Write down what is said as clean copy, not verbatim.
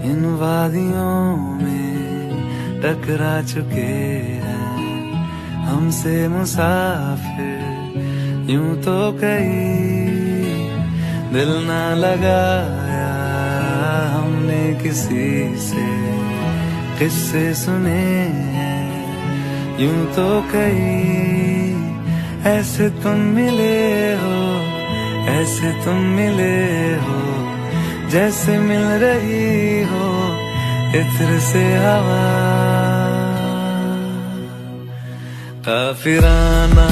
इन वादियों में टकरा चुके हैं हमसे मुसाफिर। यूं तो कहीं दिल ना लगाया हमने किसी से, किस्से सुने हैं यूं तो कहीं। ऐसे तुम मिले हो, ऐसे तुम मिले हो, जैसे मिल रही हो इत्र से हवा। काफिराना